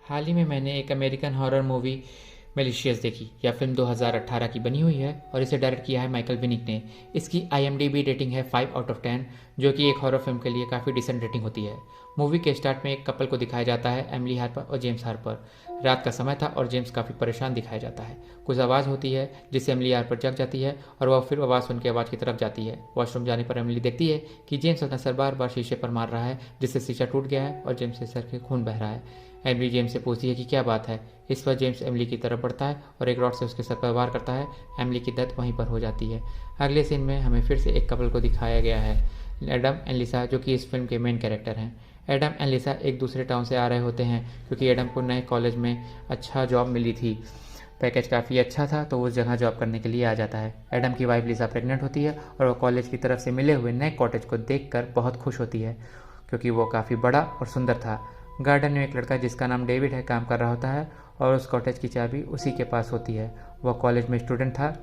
हाल ही में मैंने एक अमेरिकन हॉरर मूवी मेलिशियस देखी। यह फिल्म 2018 की बनी हुई है और इसे डायरेक्ट किया है माइकल विनिक ने। इसकी IMDb रेटिंग है 5/10, जो कि एक हॉरर फिल्म के लिए काफ़ी डिसेंट रेटिंग होती है। मूवी के स्टार्ट में एक कपल को दिखाया जाता है, एमिली हार्पर और जेम्स हार्पर। रात का समय था और जेम्स काफ़ी परेशान दिखाया जाता है। कुछ आवाज़ होती है जिससे एमिली हार्पर जग जाती है और वह फिर आवाज़ सुन के आवाज़ की तरफ जाती है। वॉशरूम जाने पर एमिली देखती है कि जेम्स अपना सर बार बार शीशे पर मार रहा है, जिससे शीशा टूट गया है और जेम्स के सर के खून बह रहा है। एमिली जेम्स से पूछती है कि क्या बात है। इस पर जेम्स एमिली की तरफ बढ़ता है और एक रॉड से उसके सर पर वार करता है। एमिली की डेथ वहीं पर हो जाती है। अगले सीन में हमें फिर से एक कपल को दिखाया गया है, एडम एंड लिसा, जो कि इस फिल्म के मेन कैरेक्टर हैं। एडम एंड लिसा एक दूसरे टाउन से आ रहे होते हैं क्योंकि एडम को नए कॉलेज में अच्छा जॉब मिली थी। पैकेज काफ़ी अच्छा था तो उस जगह जॉब करने के लिए आ जाता है। एडम की वाइफ लिसा प्रेग्नेंट होती है और वह कॉलेज की तरफ से मिले हुए नए कॉटेज को देखकर बहुत खुश होती है क्योंकि वो काफ़ी बड़ा और सुंदर था। गार्डन में एक लड़का जिसका नाम डेविड है काम कर रहा होता है और उस कॉटेज की चाबी उसी के पास होती है। वह कॉलेज में स्टूडेंट था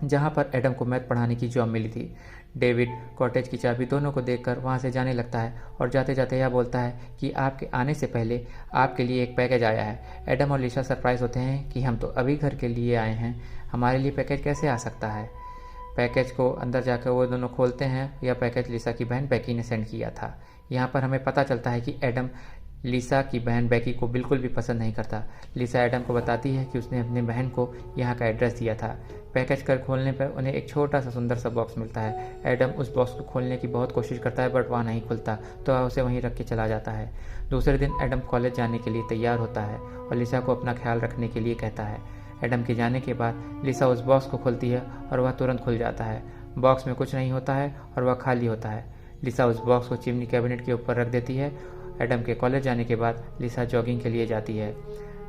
जहाँ पर एडम को मैथ पढ़ाने की जॉब मिली थी। डेविड कॉटेज की चाबी दोनों को देखकर वहाँ से जाने लगता है और जाते जाते यह बोलता है कि आपके आने से पहले आपके लिए एक पैकेज आया है। एडम और लिसा सरप्राइज होते हैं कि हम तो अभी घर के लिए आए हैं, हमारे लिए पैकेज कैसे आ सकता है। पैकेज को अंदर जाकर वो दोनों खोलते हैं। यह पैकेज लिसा की बहन बेकी ने सेंड किया था। यहाँ पर हमें पता चलता है कि एडम लिसा की बहन बेकी को बिल्कुल भी पसंद नहीं करता। लिसा एडम को बताती है कि उसने अपनी बहन को यहाँ का एड्रेस दिया था। पैकेज कर खोलने पर उन्हें एक छोटा सा सुंदर सा बॉक्स मिलता है। एडम उस बॉक्स को खोलने की बहुत कोशिश करता है बट वहाँ नहीं खुलता, तो वह उसे वहीं रख के चला जाता है। दूसरे दिन एडम कॉलेज जाने के लिए तैयार होता है और लिसा को अपना ख्याल रखने के लिए कहता है। एडम के जाने के बाद लिसा उस बॉक्स को खोलती है और वह तुरंत खुल जाता है। बॉक्स में कुछ नहीं होता है और वह खाली होता है। लिसा उस बॉक्स को चिमनी कैबिनेट के ऊपर रख देती है। एडम के कॉलेज जाने के बाद लिसा जॉगिंग के लिए जाती है।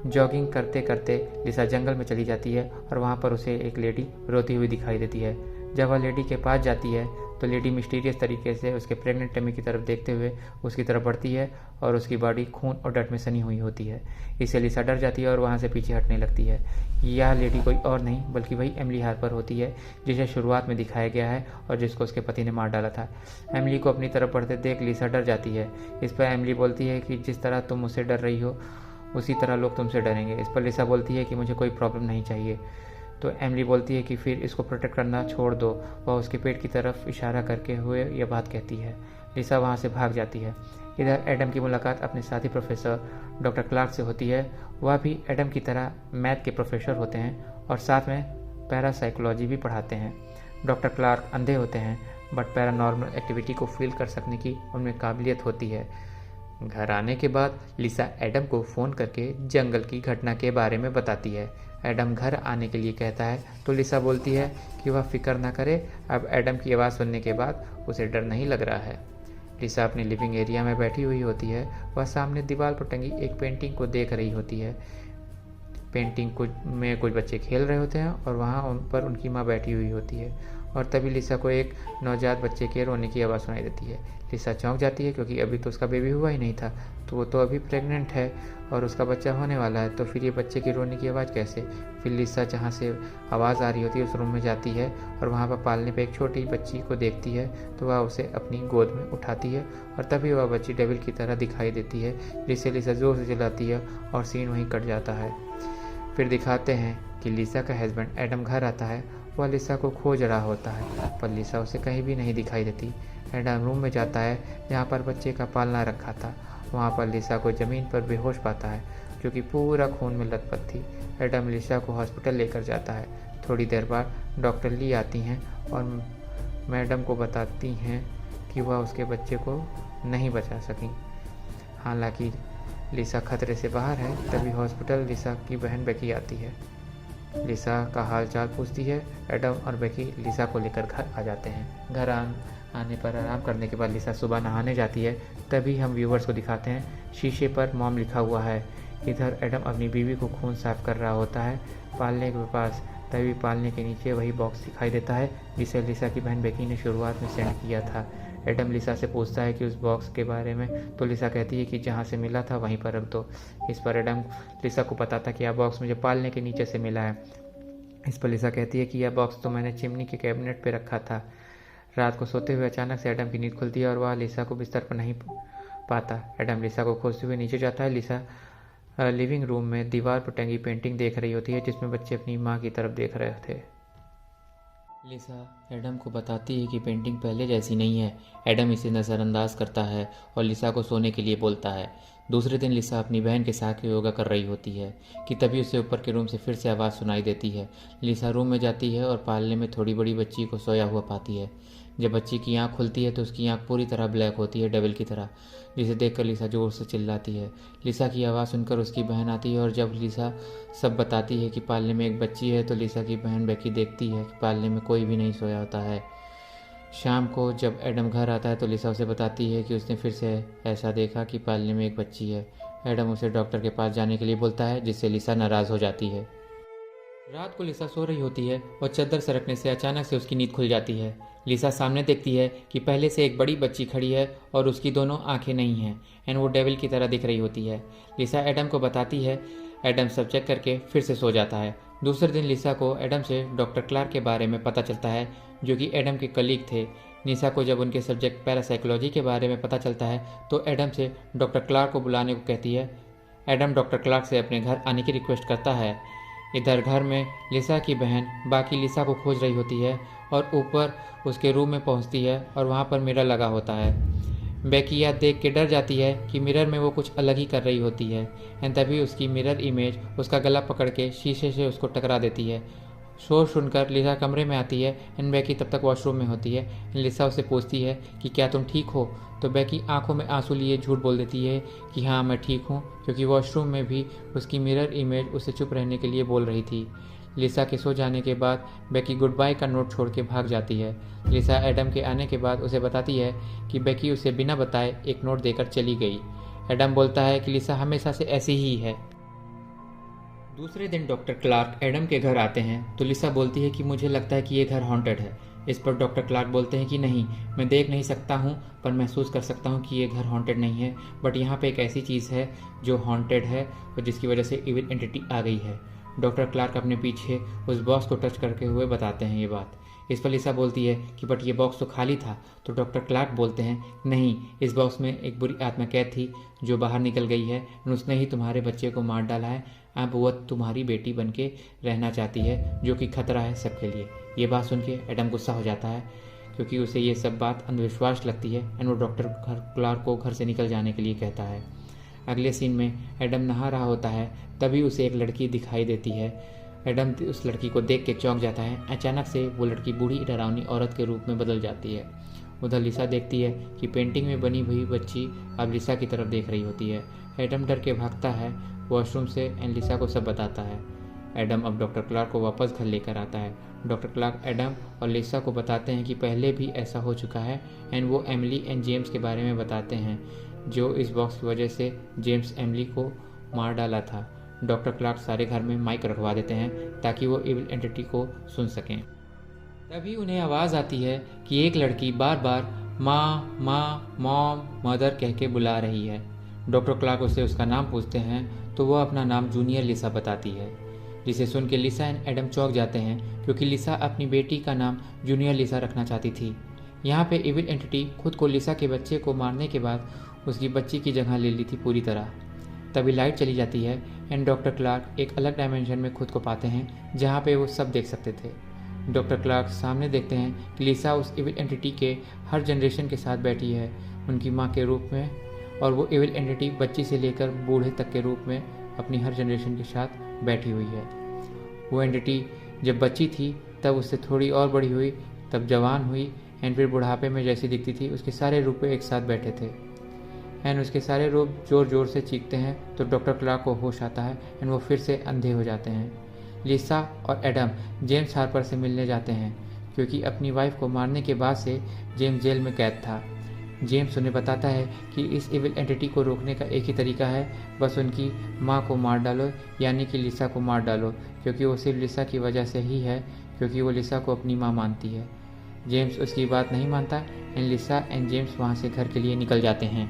जॉगिंग करते करते लिसा जंगल में चली जाती है और वहाँ पर उसे एक लेडी रोती हुई दिखाई देती है। जब वह लेडी के पास जाती है तो लेडी मिस्टीरियस तरीके से उसके प्रेग्नेंट टमी की तरफ देखते हुए उसकी तरफ बढ़ती है और उसकी बॉडी खून और डट में सनी हुई होती है। इससे लिसा डर जाती है और वहाँ से पीछे हटने लगती है। यह लेडी कोई और नहीं बल्कि वही एमिली हार्पर होती है जिसे शुरुआत में दिखाया गया है और जिसको उसके पति ने मार डाला था। एमिली को अपनी तरफ बढ़ते देख लिसा डर जाती है। इस पर एमिली बोलती है कि जिस तरह तुम मुझसे डर रही हो उसी तरह लोग तुमसे डरेंगे। इस पर लिसा बोलती है कि मुझे कोई प्रॉब्लम नहीं चाहिए। तो एमिली बोलती है कि फिर इसको प्रोटेक्ट करना छोड़ दो। वह उसके पेट की तरफ इशारा करके हुए यह बात कहती है। लिसा वहाँ से भाग जाती है। इधर एडम की मुलाकात अपने साथी प्रोफेसर डॉक्टर क्लार्क से होती है। वह भी एडम की तरह मैथ के प्रोफेसर होते हैं और साथ में पैरासाइकोलॉजी भी पढ़ाते हैं। डॉक्टर क्लार्क अंधे होते हैं बट पैरानॉर्मल एक्टिविटी को फील कर सकने की उनमें काबिलियत होती है। घर आने के बाद लिसा एडम को फ़ोन करके जंगल की घटना के बारे में बताती है। एडम घर आने के लिए कहता है तो लिसा बोलती है कि वह फिक्र ना करे, अब एडम की आवाज़ सुनने के बाद उसे डर नहीं लग रहा है। लिसा अपने लिविंग एरिया में बैठी हुई होती है। वह सामने दीवार पर टंगी एक पेंटिंग को देख रही होती है। पेंटिंग में कुछ बच्चे खेल रहे होते हैं और वहाँ उन पर उनकी माँ बैठी हुई होती है और तभी लिसा को एक नवजात बच्चे के रोने की आवाज़ सुनाई देती है। लिसा चौंक जाती है क्योंकि अभी तो उसका बेबी हुआ ही नहीं था, तो वो तो अभी प्रेग्नेंट है और उसका बच्चा होने वाला है, तो फिर ये बच्चे की रोने की आवाज़ कैसे। फिर लिसा जहाँ से आवाज़ आ रही होती है उस रूम में जाती है और वहाँ पर पालने पे एक छोटी बच्ची को देखती है तो वह उसे अपनी गोद में उठाती है और तभी वह बच्ची डेविल की तरह दिखाई देती है, जिससे लिसा जोर से चिल्लाती है और सीन वहीं कट जाता है। फिर दिखाते हैं कि लिसा का हस्बैंड एडम घर आता है। वह लिसा को खोज रहा होता है पर लिसा उसे कहीं भी नहीं दिखाई देती। एडम रूम में जाता है जहाँ पर बच्चे का पालना रखा था। वहाँ पर लिसा को ज़मीन पर बेहोश पाता है जो कि पूरा खून में लथपथ थी। एडम लिसा को हॉस्पिटल लेकर जाता है। थोड़ी देर बाद डॉक्टर ली आती हैं और मैडम को बताती हैं कि वह उसके बच्चे को नहीं बचा सकी। हालांकि लिसा खतरे से बाहर है। तभी हॉस्पिटल लिसा की बहन बेकी आती है। लिसा का हाल चाल पूछती है। एडम और बेकी लिसा को लेकर घर आ जाते हैं। घर आने पर आराम करने के बाद लिसा सुबह नहाने जाती है। तभी हम व्यूवर्स को दिखाते हैं शीशे पर मॉम लिखा हुआ है। इधर एडम अपनी बीवी को खून साफ कर रहा होता है पालने के पास। तभी पालने के नीचे वही बॉक्स दिखाई देता है जिसे लिसा की बहन बेकी ने शुरुआत में सेंड किया था। एडम लिसा से पूछता है कि उस बॉक्स के बारे में, तो लिसा कहती है कि जहाँ से मिला था वहीं पर रख दो। इस पर एडम लिसा को पता था कि यह बॉक्स मुझे पालने के नीचे से मिला है। इस पर लिसा कहती है कि यह बॉक्स तो मैंने चिमनी के कैबिनेट पे रखा था। रात को सोते हुए अचानक से एडम की नींद खुलती है और वह लिसा को बिस्तर पर नहीं पाता। एडम लिसा को खोजते हुए नीचे जाता है। लिसा लिविंग रूम में दीवार पर टंगी पेंटिंग देख रही होती है जिसमें बच्चे अपनी माँ की तरफ देख रहे थे। लिसा एडम को बताती है कि पेंटिंग पहले जैसी नहीं है। एडम इसे नज़रअंदाज करता है और लिसा को सोने के लिए बोलता है। दूसरे दिन लिसा अपनी बहन के साथ योगा कर रही होती है कि तभी उसे ऊपर के रूम से फिर से आवाज़ सुनाई देती है। लिसा रूम में जाती है और पालने में थोड़ी बड़ी बच्ची को सोया हुआ पाती है। जब बच्ची की आंख खुलती है तो उसकी आंख पूरी तरह ब्लैक होती है, डेविल की तरह, जिसे देखकर लिसा जोर से चिल्लाती है। लिसा की आवाज़ सुनकर उसकी बहन आती है और जब लिसा सब बताती है कि पालने में एक बच्ची है तो लिसा की बहन बेकी देखती है कि पालने में कोई भी नहीं सोया होता है। शाम को जब एडम घर आता है तो लिसा उसे बताती है कि उसने फिर से ऐसा देखा कि पालने में एक बच्ची है। एडम उसे डॉक्टर के पास जाने के लिए बोलता है जिससे लिसा नाराज़ हो जाती है। रात को लिसा सो रही होती है और चद्दर सरकने से अचानक से उसकी नींद खुल जाती है। लिसा सामने देखती है कि पहले से एक बड़ी बच्ची खड़ी है और उसकी दोनों आंखें नहीं हैं एंड वो डेविल की तरह दिख रही होती है। लिसा एडम को बताती है। एडम सब चेक करके फिर से सो जाता है। दूसरे दिन लिसा को एडम से डॉक्टर क्लार्क के बारे में पता चलता है जो कि एडम के कलीग थे। लिसा को जब उनके सब्जेक्ट पैरासाइकोलॉजी के बारे में पता चलता है तो एडम से डॉक्टर क्लार्क को बुलाने को कहती है। एडम डॉक्टर क्लार्क से अपने घर आने की रिक्वेस्ट करता है। इधर घर में लिसा की बहन बाकी लिसा को खोज रही होती है और ऊपर उसके रूम में पहुंचती है और वहां पर मिरर लगा होता है। बेकी यह देख के डर जाती है कि मिरर में वो कुछ अलग ही कर रही होती है एंड तभी उसकी मिरर इमेज उसका गला पकड़ के शीशे से उसको टकरा देती है। शोर सुनकर लिसा कमरे में आती है एंड बेकी तब तक वॉशरूम में होती है। लिसा उससे पूछती है कि क्या तुम ठीक हो, तो बेकी आंखों में आंसू लिए झूठ बोल देती है कि हाँ मैं ठीक हूँ, क्योंकि वॉशरूम में भी उसकी मिरर इमेज उसे चुप रहने के लिए बोल रही थी। लिसा के सो जाने के बाद बेकी गुड बाय का नोट छोड़ के भाग जाती है। लिसा एडम के आने के बाद उसे बताती है कि बेकी उसे बिना बताए एक नोट देकर चली गई। एडम बोलता है कि लिसा हमेशा से ऐसी ही है। दूसरे दिन डॉक्टर क्लार्क एडम के घर आते हैं तो लिसा बोलती है कि मुझे लगता है कि ये घर हॉन्टेड है। इस पर डॉक्टर क्लार्क बोलते हैं कि नहीं, मैं देख नहीं सकता हूँ पर महसूस कर सकता हूँ कि ये घर हॉन्टेड नहीं है, बट यहाँ पे एक ऐसी चीज़ है जो हॉन्टेड है और जिसकी वजह से इविल एंटिटी आ गई है। डॉक्टर क्लार्क अपने पीछे उस बॉक्स को टच करके हुए बताते हैं ये बात। इस पर लिसा बोलती है कि बट ये बॉक्स तो खाली था, तो डॉक्टर क्लार्क बोलते हैं नहीं, इस बॉक्स में एक बुरी आत्मा कैद थी जो बाहर निकल गई है और उसने ही तुम्हारे बच्चे को मार डाला है। अब वह तुम्हारी बेटी बन के रहना चाहती है जो कि खतरा है सबके लिए। ये बात सुन के एडम गुस्सा हो जाता है क्योंकि उसे ये सब बात अंधविश्वास लगती है एंड वो डॉक्टर क्लार्क को घर से निकल जाने के लिए कहता है। अगले सीन में एडम नहा रहा होता है, तभी उसे एक लड़की दिखाई देती है। एडम उस लड़की को देख के चौंक जाता है। अचानक से वो लड़की बूढ़ी डरावनी औरत के रूप में बदल जाती है। उधर लिसा देखती है कि पेंटिंग में बनी हुई बच्ची अब लिसा की तरफ देख रही होती है। एडम डर के भागता है वॉशरूम से एंड लिसा को सब बताता है। एडम अब डॉक्टर क्लार्क को वापस घर लेकर आता है। डॉक्टर क्लार्क एडम और लिसा को बताते हैं कि पहले भी ऐसा हो चुका है एंड वो एमिली एंड जेम्स के बारे में बताते हैं जो इस बॉक्स की वजह से जेम्स एमिली को मार डाला था। डॉक्टर क्लार्क सारे घर में माइक रखवा देते हैं ताकि वो इविल एंटिटी को सुन सकें। तभी उन्हें आवाज़ आती है कि एक लड़की बार बार माँ माँ मॉम मदर कह के बुला रही है। डॉक्टर क्लार्क उससे उसका नाम पूछते हैं तो वह अपना नाम जूनियर लिसा बताती है, जिसे सुन के लिसा एंड एडम चौंक जाते हैं क्योंकि लिसा अपनी बेटी का नाम जूनियर लिसा रखना चाहती थी। यहाँ पे इविल एंटिटी खुद को लिसा के बच्चे को मारने के बाद उसकी बच्ची की जगह ले ली थी पूरी तरह। तभी लाइट चली जाती है एंड डॉक्टर क्लार्क एक अलग डायमेंशन में खुद को पाते हैं जहाँ पे वो सब देख सकते थे। डॉक्टर क्लार्क सामने देखते हैं कि लिसा उस इविल एंटिटी के हर जनरेशन के साथ बैठी है उनकी माँ के रूप में, और वो इविल एंटिटी बच्ची से लेकर बूढ़े तक के रूप में अपनी हर जनरेशन के साथ बैठी हुई है। वो एंटिटी जब बच्ची थी तब उससे थोड़ी और बड़ी हुई, तब जवान हुई एंड फिर बुढ़ापे में जैसी दिखती थी उसके सारे रूप एक साथ बैठे थे एंड उसके सारे रूप जोर जोर से चीखते हैं तो डॉक्टर क्लार्क को होश आता है एंड वो फिर से अंधे हो जाते हैं। लिसा और एडम जेम्स हार्पर से मिलने जाते हैं क्योंकि अपनी वाइफ को मारने के बाद से जेम्स जेल में कैद था। जेम्स उन्हें बताता है कि इस इविल एंटिटी को रोकने का एक ही तरीका है, बस उनकी माँ को मार डालो, यानी कि लिसा को मार डालो, क्योंकि वो सिर्फ लिसा की वजह से ही है, क्योंकि वो लिसा को अपनी माँ मानती है। जेम्स उसकी बात नहीं मानता एंड लिसा एंड जेम्स वहाँ से घर के लिए निकल जाते हैं।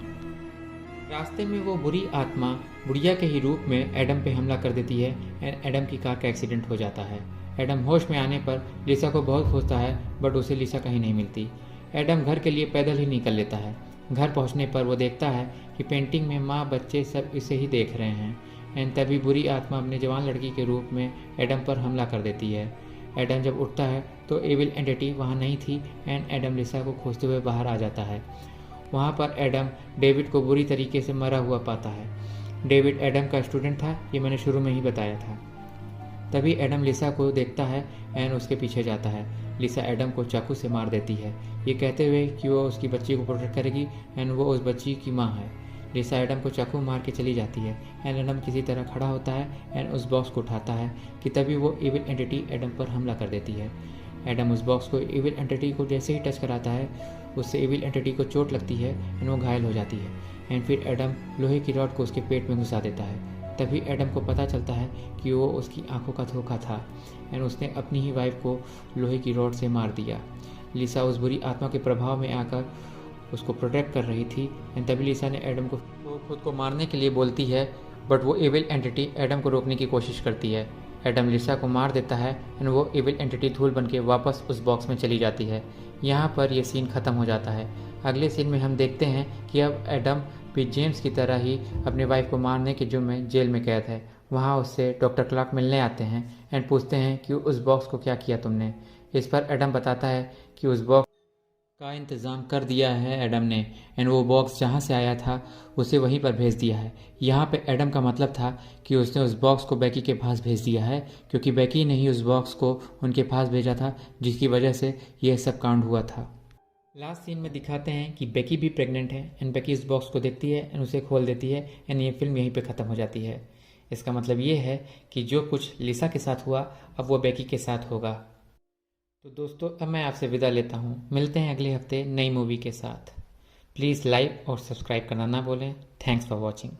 रास्ते में वो बुरी आत्मा बुढ़िया के ही रूप में एडम पे हमला कर देती है एंड एडम की कार का एक्सीडेंट हो जाता है। एडम होश में आने पर लिसा को बहुत खोजता है बट उसे लिसा कहीं नहीं मिलती। एडम घर के लिए पैदल ही निकल लेता है। घर पहुंचने पर वो देखता है कि पेंटिंग में माँ बच्चे सब इसे ही देख रहे हैं एंड तभी बुरी आत्मा अपने जवान लड़की के रूप में एडम पर हमला कर देती है। एडम जब उठता है तो एविल एंटिटी वहाँ नहीं थी एंड एडम लिसा को खोजते हुए बाहर आ जाता है। वहाँ पर एडम डेविड को बुरी तरीके से मरा हुआ पाता है। डेविड एडम का स्टूडेंट था, ये मैंने शुरू में ही बताया था। तभी एडम लिसा को देखता है एंड उसके पीछे जाता है। लिसा एडम को चाकू से मार देती है, ये कहते हुए कि वो उसकी बच्ची को प्रोटेक्ट करेगी एंड वो उस बच्ची की माँ है। लिसा एडम को चाकू मार के चली जाती है एंड एडम किसी तरह खड़ा होता है एंड उस बॉक्स को उठाता है कि तभी वो इविल एंटिटी एडम पर हमला कर देती है। एडम उस बॉक्स को इविल एंटिटी को जैसे ही टच कराता है उससे इविल एंटिटी को चोट लगती है एंड वो घायल हो जाती है एंड फिर एडम लोहे की रॉड को उसके पेट में घुसा देता है। तभी एडम को पता चलता है कि वो उसकी आंखों का धोखा था एंड उसने अपनी ही वाइफ को लोहे की रॉड से मार दिया। लिसा उस बुरी आत्मा के प्रभाव में आकर उसको प्रोटेक्ट कर रही थी एंड तभी लिसा ने एडम को खुद को मारने के लिए बोलती है, बट वो इविल एंटिटी एडम को रोकने की कोशिश करती है। एडम लिसा को मार देता है एंड वो इविल एंटिटी धूल बन के वापस उस बॉक्स में चली जाती है। यहाँ पर यह सीन ख़त्म हो जाता है। अगले सीन में हम देखते हैं कि अब एडम भी जेम्स की तरह ही अपनी वाइफ को मारने के जुर्म में जेल में कैद है। वहाँ उससे डॉक्टर क्लार्क मिलने आते हैं एंड पूछते हैं कि उस बॉक्स को क्या किया तुमने। इस पर एडम बताता है कि उस बॉक्स का इंतज़ाम कर दिया है एडम ने एंड वो बॉक्स जहाँ से आया था उसे वहीं पर भेज दिया है। यहाँ पे एडम का मतलब था कि उसने उस बॉक्स को बेकी के पास भेज दिया है, क्योंकि बेकी ने ही उस बॉक्स को उनके पास भेजा था, जिसकी वजह से यह सब कांड हुआ था। लास्ट सीन में दिखाते हैं कि बेकी भी प्रेग्नेंट है एंड बेकी इस बॉक्स को देखती है एंड उसे खोल देती है एंड ये फिल्म यहीं पे ख़त्म हो जाती है। इसका मतलब ये है कि जो कुछ लिसा के साथ हुआ अब वो बेकी के साथ होगा। तो दोस्तों अब मैं आपसे विदा लेता हूँ, मिलते हैं अगले हफ्ते नई मूवी के साथ। प्लीज़ लाइक और सब्सक्राइब करना ना भूलें। Thanks for watching.